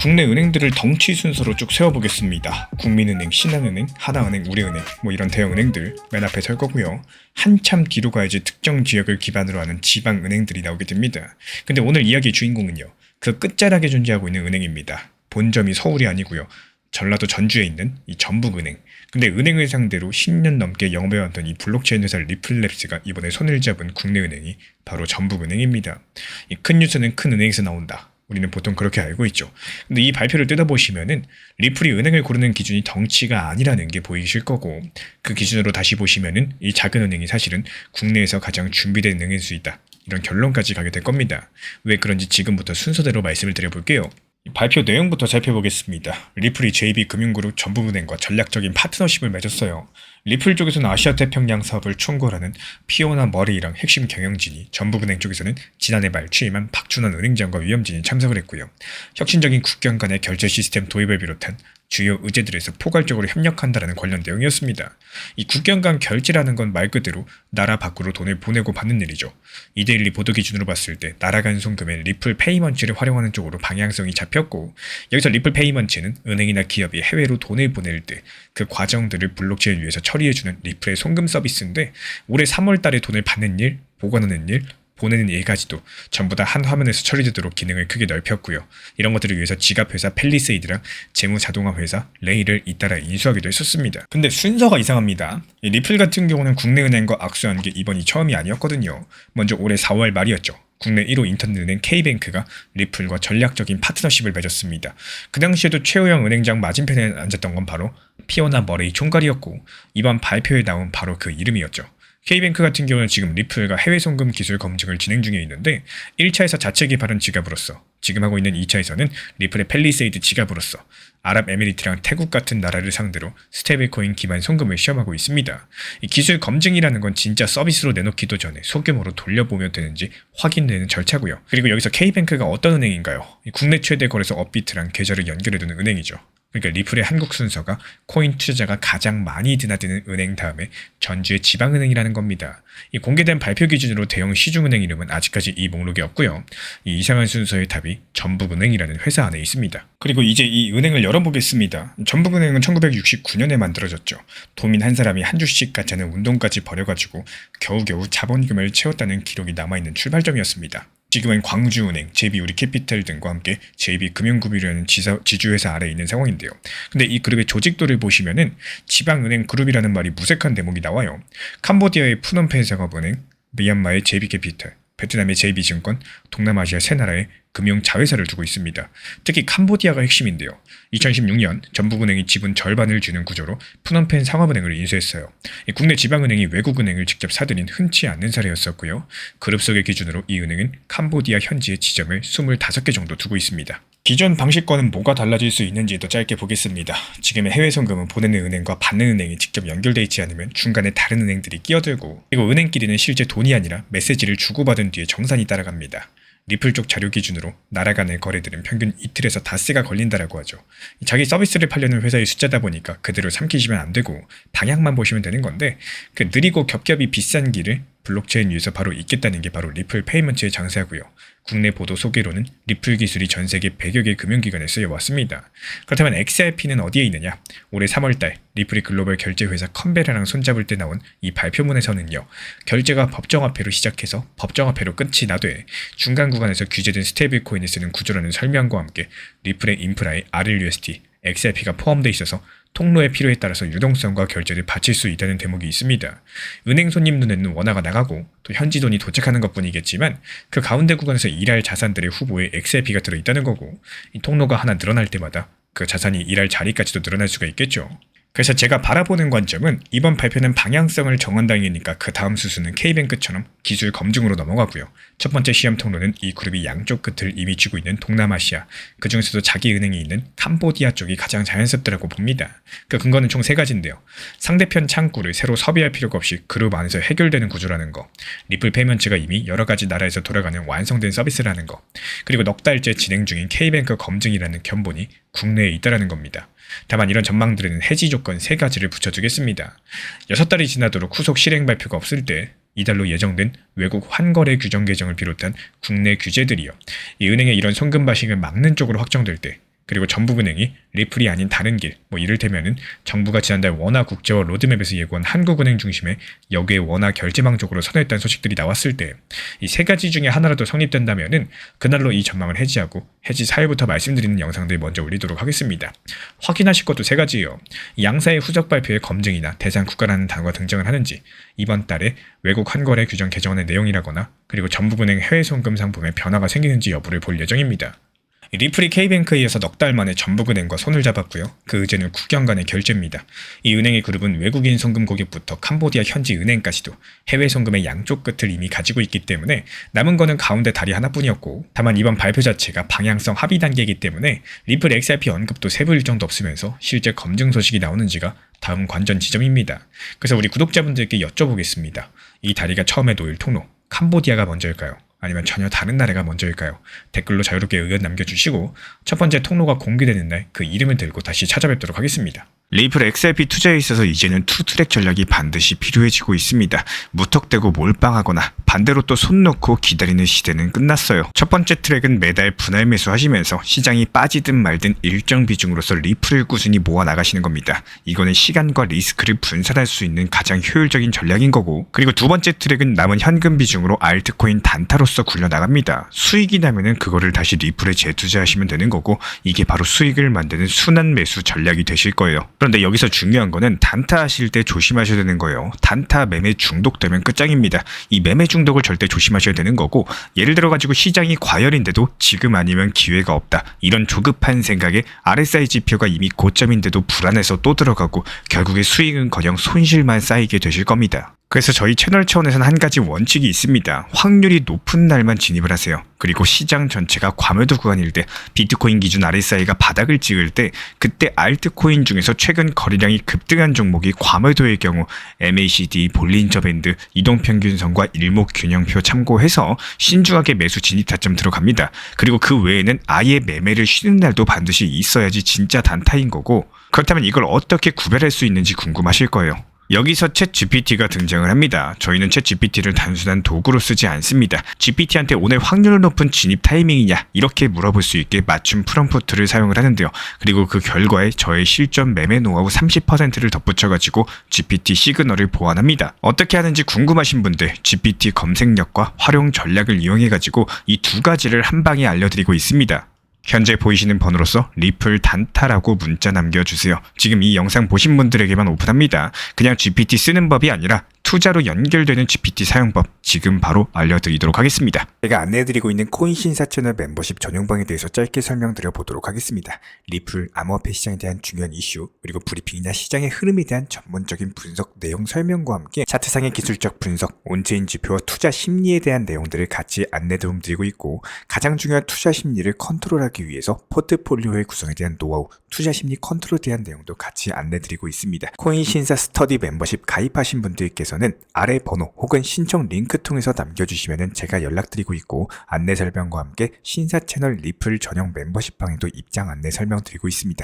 국내 은행들을 덩치 순서로 쭉 세워보겠습니다. 국민은행, 신한은행, 하나은행, 우리은행 뭐 이런 대형은행들 맨 앞에 설 거고요. 한참 뒤로 가야지 특정 지역을 기반으로 하는 지방은행들이 나오게 됩니다. 근데 오늘 이야기의 주인공은요. 그 끝자락에 존재하고 있는 은행입니다. 본점이 서울이 아니고요. 전라도 전주에 있는 이 전북은행. 근데 은행을 상대로 10년 넘게 영업해왔던 이 블록체인 회사 리플랩스가 이번에 손을 잡은 국내 은행이 바로 전북은행입니다. 이 큰 뉴스는 큰 은행에서 나온다. 우리는 보통 그렇게 알고 있죠. 근데 이 발표를 뜯어보시면은 리플이 은행을 고르는 기준이 덩치가 아니라는 게 보이실 거고, 그 기준으로 다시 보시면은 이 작은 은행이 사실은 국내에서 가장 준비된 은행일 수 있다. 이런 결론까지 가게 될 겁니다. 왜 그런지 지금부터 순서대로 말씀을 드려볼게요. 발표 내용부터 살펴보겠습니다. 리플이 JB금융그룹 전북은행과 전략적인 파트너십을 맺었어요. 리플 쪽에서는 아시아태평양 사업을 총괄하는 피오나 머레이랑 핵심 경영진이, 전북은행 쪽에서는 지난해 말 취임한 박준환 은행장과 위험진이 참석을 했고요. 혁신적인 국경 간의 결제 시스템 도입을 비롯한 주요 의제들에서 포괄적으로 협력한다는 관련 내용이었습니다. 이 국경 간 결제라는 건 말 그대로 나라 밖으로 돈을 보내고 받는 일이죠. 이데일리 보도 기준으로 봤을 때 나라 간 송금에 리플 페이먼츠를 활용하는 쪽으로 방향성이 잡혔고, 여기서 리플 페이먼츠는 은행이나 기업이 해외로 돈을 보낼 때 그 과정들을 블록체인 위에서 처리해주는 리플의 송금 서비스인데, 올해 3월 달에 돈을 받는 일, 보관하는 일, 보내는 일까지도 전부 다 한 화면에서 처리되도록 기능을 크게 넓혔고요. 이런 것들을 위해서 지갑회사 펠리세이드랑 재무자동화 회사 레이를 잇따라 인수하기도 했었습니다. 근데 순서가 이상합니다. 이 리플 같은 경우는 국내 은행과 악수한 게 이번이 처음이 아니었거든요. 먼저 올해 4월 말이었죠. 국내 1호 인터넷은행 K뱅크가 리플과 전략적인 파트너십을 맺었습니다. 그 당시에도 최호영 은행장 맞은편에 앉았던 건 바로 피오나 머레이 총괄이었고, 이번 발표에 나온 바로 그 이름이었죠. K뱅크 같은 경우는 지금 리플과 해외 송금 기술 검증을 진행 중에 있는데, 1차에서 자체 개발한 지갑으로서, 지금 하고 있는 2차에서는 리플의 펠리세이드 지갑으로서 아랍에미리트랑 태국 같은 나라를 상대로 스테이블코인 기반 송금을 시험하고 있습니다. 이 기술 검증이라는 건 진짜 서비스로 내놓기도 전에 소규모로 돌려보면 되는지 확인되는 절차고요. 그리고 여기서 K뱅크가 어떤 은행인가요? 국내 최대 거래소 업비트랑 계좌를 연결해두는 은행이죠. 그러니까 리플의 한국 순서가 코인 투자자가 가장 많이 드나드는 은행 다음에 전주의 지방은행이라는 겁니다. 이 공개된 발표 기준으로 대형 시중은행 이름은 아직까지 이 목록에 없고요. 이 이상한 순서의 답이 전북은행이라는 회사 안에 있습니다. 그리고 이제 이 은행을 열어보겠습니다. 전북은행은 1969년에 만들어졌죠. 도민 한 사람이 한 주씩 갖자는 운동까지 벌여가지고 겨우겨우 자본금을 채웠다는 기록이 남아있는 출발점이었습니다. 지금은 광주은행, JB우리캐피탈 등과 함께 JB금융그룹이라는 지주회사 아래에 있는 상황인데요. 근데 이 그룹의 조직도를 보시면은 지방은행 그룹이라는 말이 무색한 대목이 나와요. 캄보디아의 푸놈펜 상업은행, 미얀마의 JB캐피탈, 베트남의 JB증권, 동남아시아 세 나라의 금융 자회사를 두고 있습니다. 특히 캄보디아가 핵심인데요. 2016년 전북은행이 지분 절반을 주는 구조로 푸놈펜 상업은행을 인수했어요. 국내 지방은행이 외국은행을 직접 사들인 흔치 않는 사례였었고요. 그룹 속의 기준으로 이 은행은 캄보디아 현지에 지점을 25개 정도 두고 있습니다. 기존 방식과는 뭐가 달라질 수 있는지도 짧게 보겠습니다. 지금의 해외 송금은 보내는 은행과 받는 은행이 직접 연결되어 있지 않으면 중간에 다른 은행들이 끼어들고, 그리고 은행끼리는 실제 돈이 아니라 메시지를 주고받은 뒤에 정산이 따라갑니다. 리플 쪽 자료 기준으로 나라 간의 거래들은 평균 이틀에서 닷새가 걸린다라고 하죠. 자기 서비스를 팔려는 회사의 숫자다 보니까 그대로 삼키시면 안 되고 방향만 보시면 되는 건데, 그 느리고 겹겹이 비싼 길을 블록체인 위에서 바로 잇겠다는 게 바로 리플 페이먼츠의 장사고요. 국내 보도 소개로는 리플 기술이 전 세계 100여 개 금융기관에 쓰여왔습니다. 그렇다면 XRP는 어디에 있느냐? 올해 3월달 리플이 글로벌 결제회사 컨베라랑 손잡을 때 나온 이 발표문에서는요. 결제가 법정화폐로 시작해서 법정화폐로 끝이 나되 중간 구간에서 규제된 스테이블 코인을 쓰는 구조라는 설명과 함께 리플의 인프라에 RLUSD, XRP가 포함되어 있어서 통로의 필요에 따라서 유동성과 결제를 바칠 수 있다는 대목이 있습니다. 은행 손님 눈에는 원화가 나가고 또 현지 돈이 도착하는 것뿐이겠지만 그 가운데 구간에서 일할 자산들의 후보에 XRP가 들어있다는 거고, 이 통로가 하나 늘어날 때마다 그 자산이 일할 자리까지도 늘어날 수가 있겠죠. 그래서 제가 바라보는 관점은 이번 발표는 방향성을 정한다니까 그 다음 수순은 K뱅크처럼 기술 검증으로 넘어가고요. 첫 번째 시험 통로는 이 그룹이 양쪽 끝을 이미 쥐고 있는 동남아시아, 그 중에서도 자기 은행이 있는 캄보디아 쪽이 가장 자연스럽다고 봅니다. 그 근거는 총 3가지인데요. 상대편 창구를 새로 섭외할 필요가 없이 그룹 안에서 해결되는 구조라는 거, 리플 페이먼츠가 이미 여러 가지 나라에서 돌아가는 완성된 서비스라는 거, 그리고 넉 달째 진행 중인 K뱅크 검증이라는 견본이 국내에 있다라는 겁니다. 다만 이런 전망들에는 해지 조건 3가지를 붙여두겠습니다. 6달이 지나도록 후속 실행 발표가 없을 때 이달로 예정된 외국 환거래 규정 개정을 비롯한 국내 규제들이요. 이 은행의 이런 송금 바식을 막는 쪽으로 확정될 때 그리고 전북은행이 리플이 아닌 다른 길, 이를테면은 정부가 지난달 원화 국제화 로드맵에서 예고한 한국은행 중심의 역외 원화 결제망적으로 선회했다는 소식들이 나왔을 때 이 세 가지 중에 하나라도 성립된다면은 그날로 이 전망을 해지하고 해지 4일부터 말씀드리는 영상들 먼저 올리도록 하겠습니다. 확인하실 것도 세 가지예요. 양사의 후속 발표에 검증이나 대상 국가라는 단어가 등장을 하는지, 이번 달에 외국 환거래 규정 개정안의 내용이라거나 그리고 전북은행 해외 송금 상품에 변화가 생기는지 여부를 볼 예정입니다. 리플이 K뱅크에 이어서 넉 달 만에 전북은행과 손을 잡았고요. 그 의제는 9년간의 결제입니다. 이 은행의 그룹은 외국인 송금 고객부터 캄보디아 현지 은행까지도 해외 송금의 양쪽 끝을 이미 가지고 있기 때문에 남은 거는 가운데 다리 하나뿐이었고, 다만 이번 발표 자체가 방향성 합의 단계이기 때문에 리플 XRP 언급도 세부 일정도 없으면서 실제 검증 소식이 나오는지가 다음 관전 지점입니다. 그래서 우리 구독자분들께 여쭤보겠습니다. 이 다리가 처음에 놓일 통로, 캄보디아가 먼저일까요? 아니면 전혀 다른 나라가 먼저일까요? 댓글로 자유롭게 의견 남겨주시고 첫 번째 통로가 공개되는 날 그 이름을 들고 다시 찾아뵙도록 하겠습니다. 리플 XRP 투자에 있어서 이제는 투트랙 전략이 반드시 필요해지고 있습니다. 무턱대고 몰빵하거나 반대로 또 손 놓고 기다리는 시대는 끝났어요. 첫 번째 트랙은 매달 분할 매수하시면서 시장이 빠지든 말든 일정 비중으로서 리플을 꾸준히 모아 나가시는 겁니다. 이거는 시간과 리스크를 분산할 수 있는 가장 효율적인 전략인 거고, 그리고 두 번째 트랙은 남은 현금 비중으로 알트코인 단타로서 굴려나갑니다. 수익이 나면은 그거를 다시 리플에 재투자하시면 되는 거고, 이게 바로 수익을 만드는 순환 매수 전략이 되실 거예요. 그런데 여기서 중요한 거는 단타 하실 때 조심하셔야 되는 거예요. 단타 매매 중독되면 끝장입니다. 이 매매 중독을 절대 조심하셔야 되는 거고, 예를 들어 가지고 시장이 과열인데도 지금 아니면 기회가 없다, 이런 조급한 생각에 RSI 지표가 이미 고점인데도 불안해서 또 들어가고 결국에 수익은커녕 손실만 쌓이게 되실 겁니다. 그래서 저희 채널 차원에서는 한 가지 원칙이 있습니다. 확률이 높은 날만 진입을 하세요. 그리고 시장 전체가 과매도 구간일 때, 비트코인 기준 RSI가 바닥을 찍을 때, 그때 알트코인 중에서 최근 거래량이 급등한 종목이 과매도의 경우 MACD, 볼린저 밴드, 이동평균선과 일목균형표 참고해서 신중하게 매수 진입 타점 들어갑니다. 그리고 그 외에는 아예 매매를 쉬는 날도 반드시 있어야지 진짜 단타인 거고, 그렇다면 이걸 어떻게 구별할 수 있는지 궁금하실 거예요. 여기서 챗 GPT가 등장을 합니다. 저희는 챗 GPT를 단순한 도구로 쓰지 않습니다. GPT한테 오늘 확률 높은 진입 타이밍이냐 이렇게 물어볼 수 있게 맞춤 프롬프트를 사용을 하는데요. 그리고 그 결과에 저의 실전 매매 노하우 30%를 덧붙여가지고 GPT 시그널을 보완합니다. 어떻게 하는지 궁금하신 분들 GPT 검색력과 활용 전략을 이용해가지고 이 두 가지를 한 방에 알려드리고 있습니다. 현재 보이시는 번호로서 리플 단타라고 문자 남겨주세요. 지금 이 영상 보신 분들에게만 오픈합니다. 그냥 GPT 쓰는 법이 아니라 투자로 연결되는 GPT 사용법 지금 바로 알려드리도록 하겠습니다. 제가 안내해드리고 있는 코인 신사 채널 멤버십 전용방에 대해서 짧게 설명드려 보도록 하겠습니다. 리플, 암호화폐 시장에 대한 중요한 이슈, 그리고 브리핑이나 시장의 흐름에 대한 전문적인 분석 내용 설명과 함께 차트상의 기술적 분석, 온체인 지표와 투자 심리에 대한 내용들을 같이 안내 도움드리고 있고, 가장 중요한 투자 심리를 컨트롤하기 위해서 포트폴리오의 구성에 대한 노하우, 투자 심리 컨트롤에 대한 내용도 같이 안내드리고 있습니다. 코인 신사 스터디 멤버십 가입하신 분들께서는 아래 번호 혹은 신청 링크 통해서 남겨주시면 제가 연락드리고 있고, 안내 설명과 함께 신사 채널 리플 전용 멤버십 방에도 입장 안내 설명드리고 있습니다.